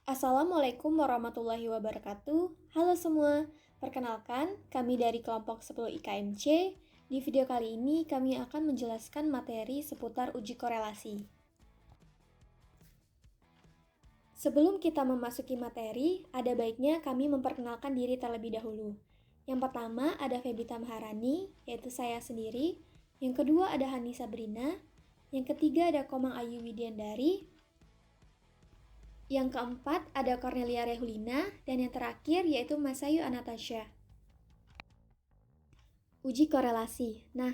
Assalamualaikum warahmatullahi wabarakatuh. Halo semua, perkenalkan kami dari kelompok 10 IKMC. Di video kali ini kami akan menjelaskan materi seputar uji korelasi. Sebelum kita memasuki materi, ada baiknya kami memperkenalkan diri terlebih dahulu. Yang pertama ada Febrita Maharani, yaitu saya sendiri. Yang kedua ada Hani Sabrina. Yang ketiga ada Komang Ayu Widiandari. Yang keempat ada Cornelia Rehulina, dan yang terakhir yaitu Masayu Anatasha. Uji korelasi. Nah,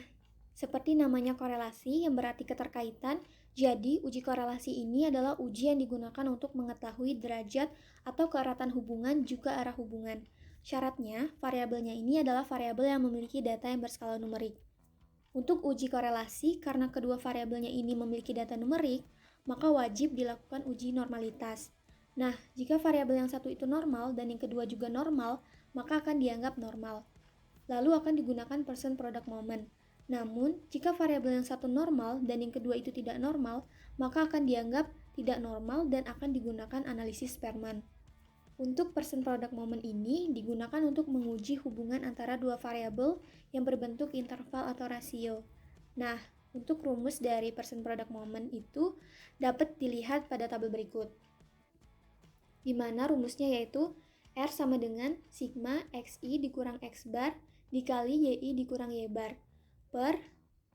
seperti namanya korelasi yang berarti keterkaitan, jadi uji korelasi ini adalah uji yang digunakan untuk mengetahui derajat atau keeratan hubungan juga arah hubungan. Syaratnya, variabelnya ini adalah variabel yang memiliki data yang berskala numerik. Untuk uji korelasi, karena kedua variabelnya ini memiliki data numerik, maka wajib dilakukan uji normalitas. Nah, jika variabel yang satu itu normal dan yang kedua juga normal, maka akan dianggap normal. Lalu akan digunakan percent product moment. Namun, jika variabel yang satu normal dan yang kedua itu tidak normal, maka akan dianggap tidak normal dan akan digunakan analisis Spearman. Untuk percent product moment ini digunakan untuk menguji hubungan antara dua variabel yang berbentuk interval atau rasio. Nah, untuk rumus dari percent product moment itu dapat dilihat pada tabel berikut, di mana rumusnya yaitu R sama dengan sigma XI dikurang X bar dikali YI dikurang Y bar per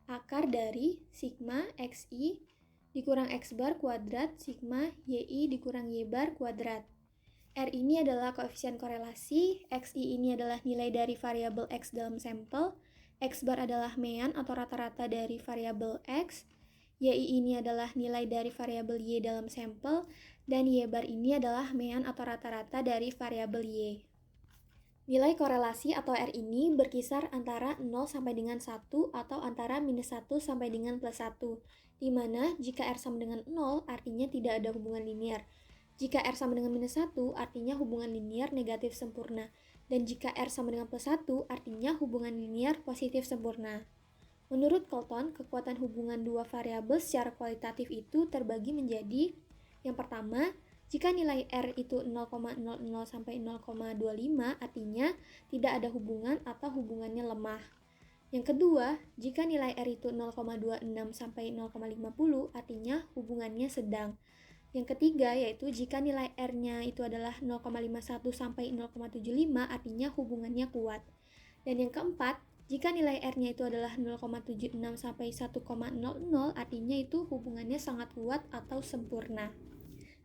akar dari sigma XI dikurang X bar kuadrat sigma YI dikurang Y bar kuadrat. R ini adalah koefisien korelasi, XI ini adalah nilai dari variabel X dalam sampel, X bar adalah mean atau rata-rata dari variabel X, YI ini adalah nilai dari variabel Y dalam sampel, dan Y bar ini adalah mean atau rata-rata dari variabel Y. Nilai korelasi atau R ini berkisar antara 0 sampai dengan 1 atau antara minus 1 sampai dengan plus 1, di mana jika R sama dengan 0 artinya tidak ada hubungan linear. Jika R sama dengan minus 1 artinya hubungan linear negatif sempurna, dan jika R sama dengan plus 1 artinya hubungan linear positif sempurna. Menurut Colton, kekuatan hubungan dua variabel secara kualitatif itu terbagi menjadi: yang pertama, jika nilai R itu 0,00 sampai 0,25 artinya tidak ada hubungan atau hubungannya lemah. Yang kedua, jika nilai R itu 0,26 sampai 0,50 artinya hubungannya sedang. Yang ketiga yaitu jika nilai R-nya itu adalah 0,51 sampai 0,75 artinya hubungannya kuat. Dan yang keempat, jika nilai R-nya itu adalah 0,76 sampai 1,00 artinya itu hubungannya sangat kuat atau sempurna.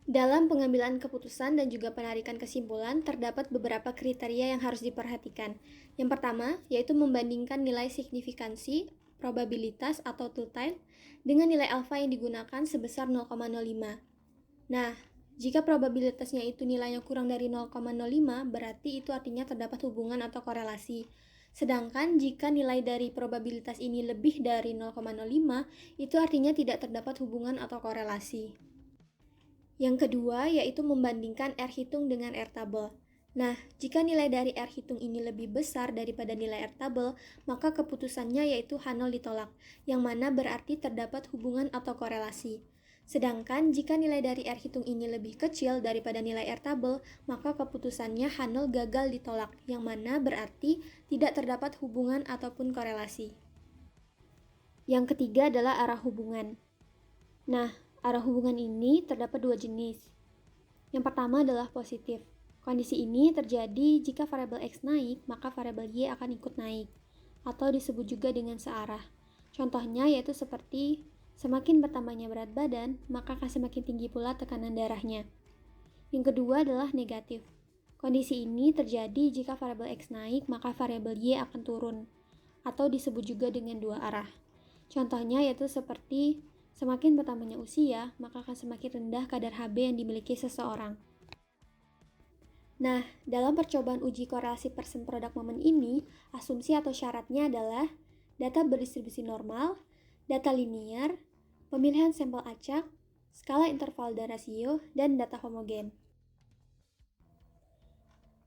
Dalam pengambilan keputusan dan juga penarikan kesimpulan, terdapat beberapa kriteria yang harus diperhatikan. Yang pertama, yaitu membandingkan nilai signifikansi, probabilitas atau tilde dengan nilai alfa yang digunakan sebesar 0,05. Nah, jika probabilitasnya itu nilainya kurang dari 0,05, berarti itu artinya terdapat hubungan atau korelasi. Sedangkan jika nilai dari probabilitas ini lebih dari 0,05, itu artinya tidak terdapat hubungan atau korelasi. Yang kedua yaitu membandingkan R hitung dengan R tabel. Nah, jika nilai dari R hitung ini lebih besar daripada nilai R tabel, maka keputusannya yaitu H0 ditolak, yang mana berarti terdapat hubungan atau korelasi. Sedangkan jika nilai dari R hitung ini lebih kecil daripada nilai R tabel, maka keputusannya H0 gagal ditolak, yang mana berarti tidak terdapat hubungan ataupun korelasi. Yang ketiga adalah arah hubungan. Nah, arah hubungan ini terdapat dua jenis. Yang pertama adalah positif. Kondisi ini terjadi jika variabel X naik, maka variabel Y akan ikut naik, atau disebut juga dengan searah. Contohnya yaitu seperti semakin bertambahnya berat badan, maka akan semakin tinggi pula tekanan darahnya. Yang kedua adalah negatif. Kondisi ini terjadi jika variabel X naik, maka variabel Y akan turun, atau disebut juga dengan dua arah. Contohnya yaitu seperti semakin bertambahnya usia, maka akan semakin rendah kadar Hb yang dimiliki seseorang. Nah, dalam percobaan uji korelasi percent product moment ini, asumsi atau syaratnya adalah data berdistribusi normal, data linear, pemilihan sampel acak, skala interval dan rasio, dan data homogen.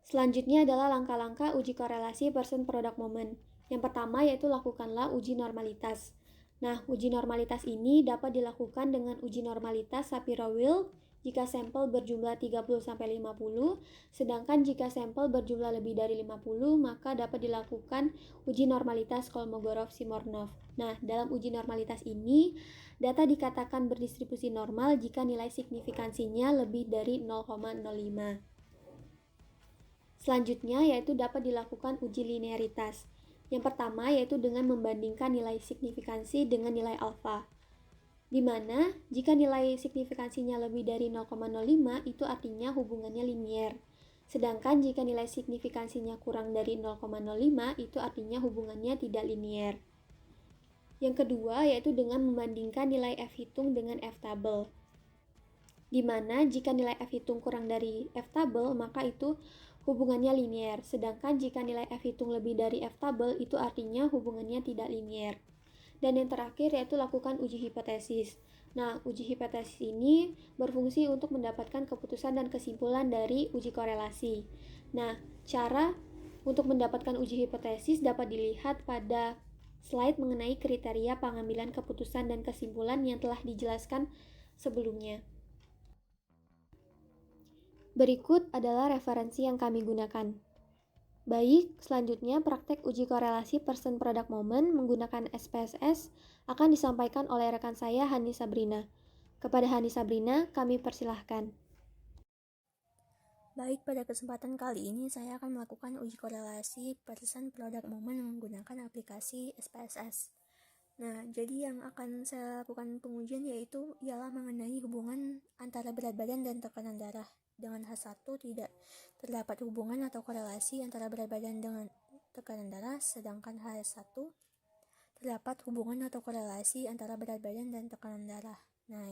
Selanjutnya adalah langkah-langkah uji korelasi percent product moment. Yang pertama yaitu lakukanlah uji normalitas. Nah, uji normalitas ini dapat dilakukan dengan uji normalitas Shapiro-Wilk, jika sampel berjumlah 30-50, sedangkan jika sampel berjumlah lebih dari 50, maka dapat dilakukan uji normalitas Kolmogorov-Simornov. Nah, dalam uji normalitas ini, data dikatakan berdistribusi normal jika nilai signifikansinya lebih dari 0,05. Selanjutnya yaitu dapat dilakukan uji linearitas. Yang pertama yaitu dengan membandingkan nilai signifikansi dengan nilai alfa, di mana jika nilai signifikansinya lebih dari 0,05 itu artinya hubungannya linier. Sedangkan jika nilai signifikansinya kurang dari 0,05 itu artinya hubungannya tidak linier. Yang kedua yaitu dengan membandingkan nilai F hitung dengan F tabel, di mana jika nilai F hitung kurang dari F tabel maka itu hubungannya linier, sedangkan jika nilai F hitung lebih dari F tabel itu artinya hubungannya tidak linier. Dan yang terakhir yaitu lakukan uji hipotesis. Nah, uji hipotesis ini berfungsi untuk mendapatkan keputusan dan kesimpulan dari uji korelasi. Nah, cara untuk mendapatkan uji hipotesis dapat dilihat pada slide mengenai kriteria pengambilan keputusan dan kesimpulan yang telah dijelaskan sebelumnya. Berikut adalah referensi yang kami gunakan. Baik, selanjutnya praktek uji korelasi person product moment menggunakan SPSS akan disampaikan oleh rekan saya Hani Sabrina. Kepada Hani Sabrina, kami persilahkan. Baik, pada kesempatan kali ini saya akan melakukan uji korelasi person product moment menggunakan aplikasi SPSS. Nah, jadi yang akan saya lakukan pengujian ialah mengenai hubungan antara berat badan dan tekanan darah. Dengan H1 tidak terdapat hubungan atau korelasi antara berat badan dengan tekanan darah, sedangkan H1 terdapat hubungan atau korelasi antara berat badan dan tekanan darah. Nah,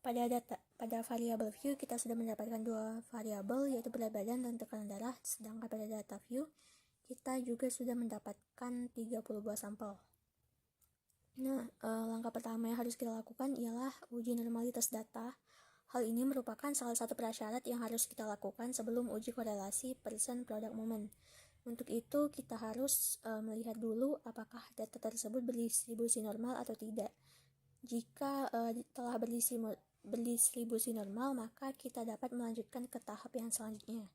pada variabel view kita sudah mendapatkan dua variabel yaitu berat badan dan tekanan darah, sedangkan pada data view kita juga sudah mendapatkan 30 buah sampel. Nah, langkah pertama yang harus kita lakukan ialah uji normalitas data. Hal ini merupakan salah satu prasyarat yang harus kita lakukan sebelum uji korelasi person product moment. Untuk itu kita harus melihat dulu apakah data tersebut berdistribusi normal atau tidak. Jika telah berdistribusi normal, maka kita dapat melanjutkan ke tahap yang selanjutnya.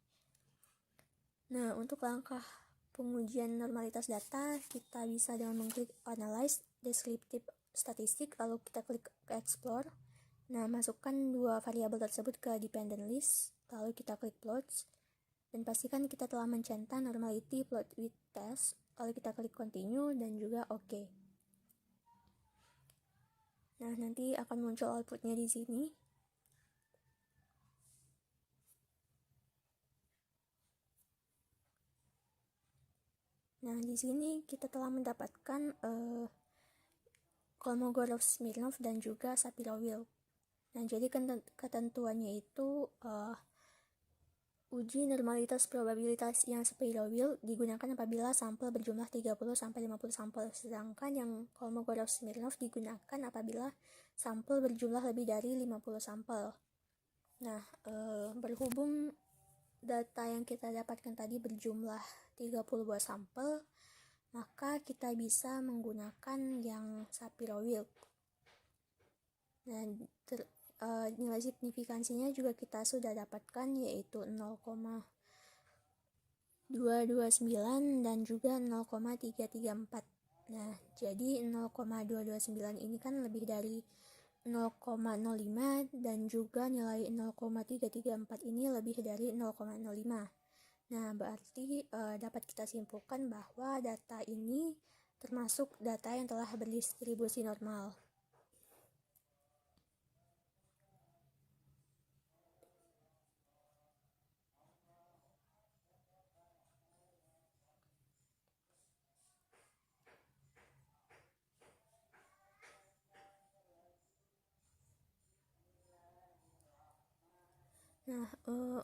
Nah, untuk langkah pengujian normalitas data, kita bisa dengan mengklik Analyze Descriptive Statistic, lalu kita klik Explore. Nah, masukkan dua variabel tersebut ke dependent list, lalu kita klik Plots, dan pastikan kita telah mencentang normality plot with test, lalu kita klik Continue dan juga OK. Nah, nanti akan muncul outputnya di sini. Nah, di sini kita telah mendapatkan Kolmogorov-Smirnov dan juga Shapiro-Wilk. Nah, jadi ketentuannya itu uji normalitas probabilitas yang Shapiro-Wilk digunakan apabila sampel berjumlah 30-50 sampel, sedangkan yang Kolmogorov-Smirnov digunakan apabila sampel berjumlah lebih dari 50 sampel. Nah, berhubung data yang kita dapatkan tadi berjumlah 30 buah sampel, maka kita bisa menggunakan yang Shapiro-Wilk. Nah, nilai signifikansinya juga kita sudah dapatkan yaitu 0,229 dan juga 0,334. Nah, jadi 0,229 ini kan lebih dari 0,05 dan juga nilai 0,334 ini lebih dari 0,05. Nah, berarti dapat kita simpulkan bahwa data ini termasuk data yang telah berdistribusi normal. Nah,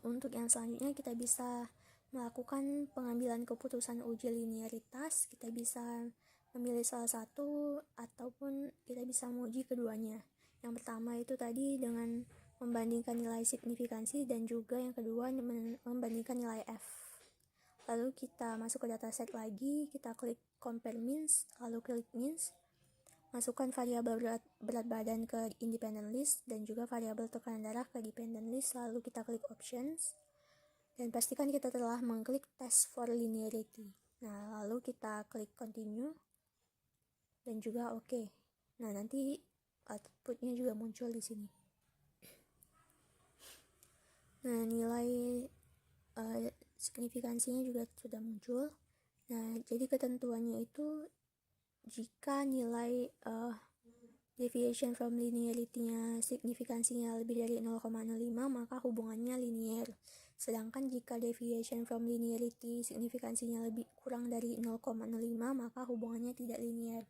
untuk yang selanjutnya kita bisa melakukan pengambilan keputusan uji linearitas. Kita bisa memilih salah satu ataupun kita bisa menguji keduanya. Yang pertama itu tadi dengan membandingkan nilai signifikansi dan juga yang kedua membandingkan nilai F. Lalu kita masuk ke dataset lagi, kita klik compare means, lalu klik means. masukkan variabel berat badan ke independent list dan juga variabel tekanan darah ke dependent list, lalu kita klik options dan pastikan kita telah mengklik test for linearity. Nah, lalu kita klik continue dan juga oke. Nah, nanti outputnya juga muncul di sini. Nah, nilai signifikansinya juga sudah muncul. Nah, jadi ketentuannya itu jika nilai deviation from linearity-nya signifikansinya lebih dari 0,05 maka hubungannya linear. Sedangkan jika deviation from linearity signifikansinya lebih kurang dari 0,05 maka hubungannya tidak linear.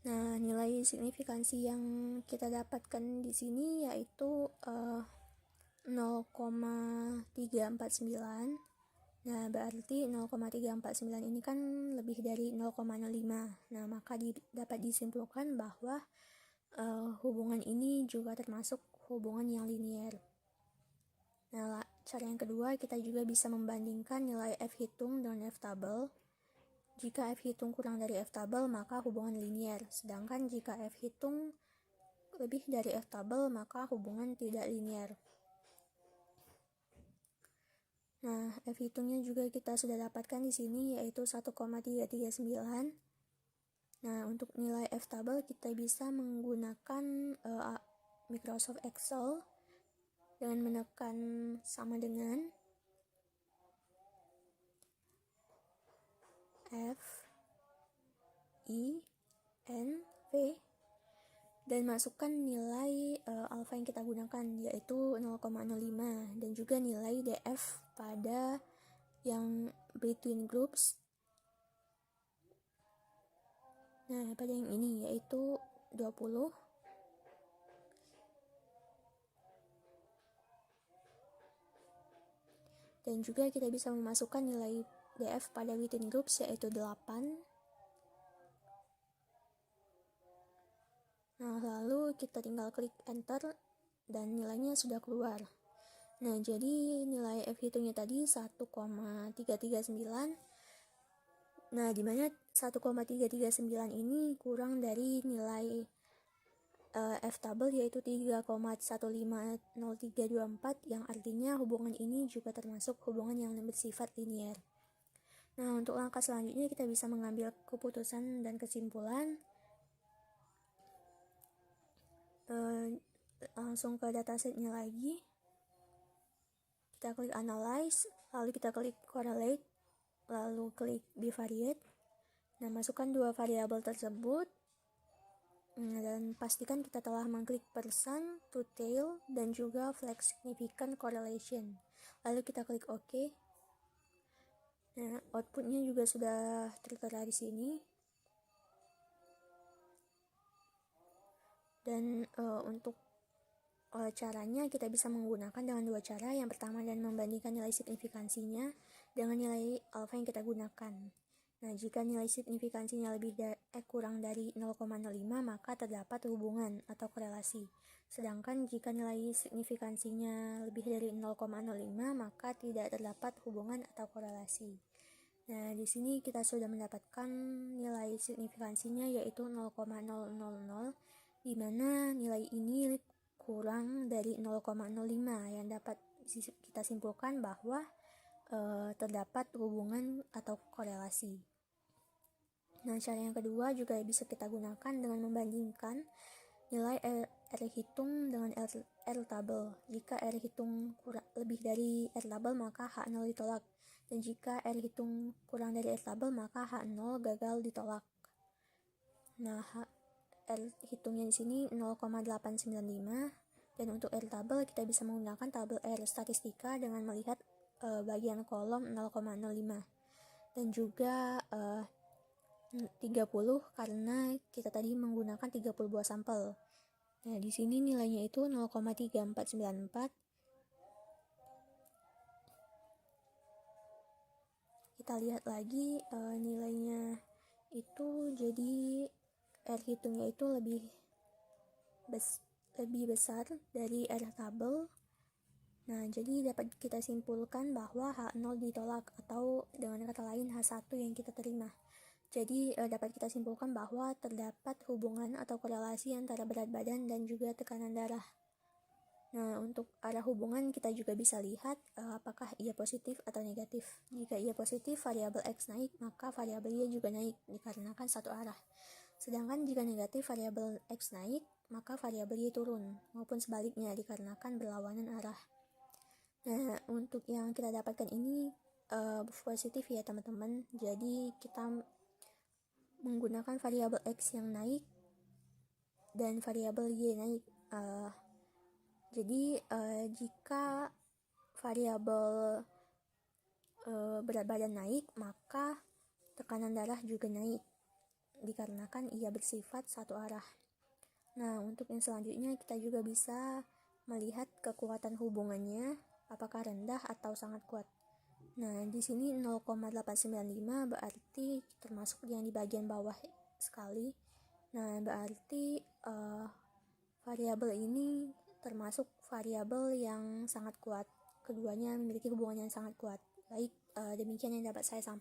Nah, nilai signifikansi yang kita dapatkan di sini yaitu 0,349. Nah, berarti 0,349 ini kan lebih dari 0,05. Nah, maka dapat disimpulkan bahwa hubungan ini juga termasuk hubungan yang linear. Nah, cara yang kedua, kita juga bisa membandingkan nilai F hitung dengan F tabel. Jika F hitung kurang dari F tabel, maka hubungan linear. Sedangkan jika F hitung lebih dari F tabel, maka hubungan tidak linear. Nah, F hitungnya juga kita sudah dapatkan di sini yaitu 1,339. Nah, untuk nilai F tabel kita bisa menggunakan Microsoft Excel dengan menekan sama dengan F I N V dan masukkan nilai alfa yang kita gunakan yaitu 0,05 dan juga nilai DF pada yang between groups. Nah, pada yang ini yaitu 20. Dan juga kita bisa memasukkan nilai DF pada within groups yaitu 8. Nah, lalu kita tinggal klik enter dan nilainya sudah keluar. Nah, jadi nilai F hitungnya tadi 1,339. Nah, dimana 1,339 ini kurang dari nilai F tabel yaitu 3,150324 yang artinya hubungan ini juga termasuk hubungan yang bersifat linear. Nah, untuk langkah selanjutnya kita bisa mengambil keputusan dan kesimpulan. Langsung ke datasetnya lagi. Kita klik analyze, lalu kita klik correlate, lalu klik bivariate. Nah, masukkan dua variabel tersebut. Dan pastikan kita telah mengklik percent to tail dan juga flex significant correlation. Lalu kita klik OK. Nah, outputnya juga sudah tertera di sini. Dan untuk caranya kita bisa menggunakan dengan dua cara. Yang pertama dan membandingkan nilai signifikansinya dengan nilai alfa yang kita gunakan. Nah, jika nilai signifikansinya kurang dari 0,05 maka terdapat hubungan atau korelasi. Sedangkan jika nilai signifikansinya lebih dari 0,05 maka tidak terdapat hubungan atau korelasi. Nah, di sini kita sudah mendapatkan nilai signifikansinya yaitu 0,000 di mana nilai ini kurang dari 0,05 yang dapat kita simpulkan bahwa terdapat hubungan atau korelasi. Nah, cara yang kedua juga bisa kita gunakan dengan membandingkan nilai R hitung dengan R tabel. Jika R hitung lebih dari R tabel maka H0 ditolak. Dan jika R hitung kurang dari R tabel maka H0 gagal ditolak. Nah, R hitungnya di sini 0,895 dan untuk R tabel kita bisa menggunakan tabel R statistika dengan melihat bagian kolom 0,05 dan juga 30 karena kita tadi menggunakan 30 buah sampel. Nah, di sini nilainya itu 0,3494. Kita lihat lagi nilainya itu jadi R hitungnya itu lebih besar dari R tabel. Nah, jadi dapat kita simpulkan bahwa H0 ditolak atau dengan kata lain H1 yang kita terima. Jadi dapat kita simpulkan bahwa terdapat hubungan atau korelasi antara berat badan dan juga tekanan darah. Nah, untuk arah hubungan kita juga bisa lihat apakah ia positif atau negatif. Jika ia positif, variabel X naik, maka variabel Y juga naik dikarenakan satu arah. Sedangkan jika negatif, variabel X naik, maka variabel Y turun, maupun sebaliknya dikarenakan berlawanan arah. Nah, untuk yang kita dapatkan ini positif ya teman-teman. Jadi kita menggunakan variabel X yang naik dan variabel Y naik. Jadi jika variabel berat badan naik, maka tekanan darah juga naik dikarenakan ia bersifat satu arah. Nah, untuk yang selanjutnya kita juga bisa melihat kekuatan hubungannya, apakah rendah atau sangat kuat. Nah, di sini 0,895 berarti termasuk yang di bagian bawah sekali. Nah, berarti variabel ini termasuk variabel yang sangat kuat. Keduanya memiliki hubungan yang sangat kuat. Baik, demikian yang dapat saya sampaikan.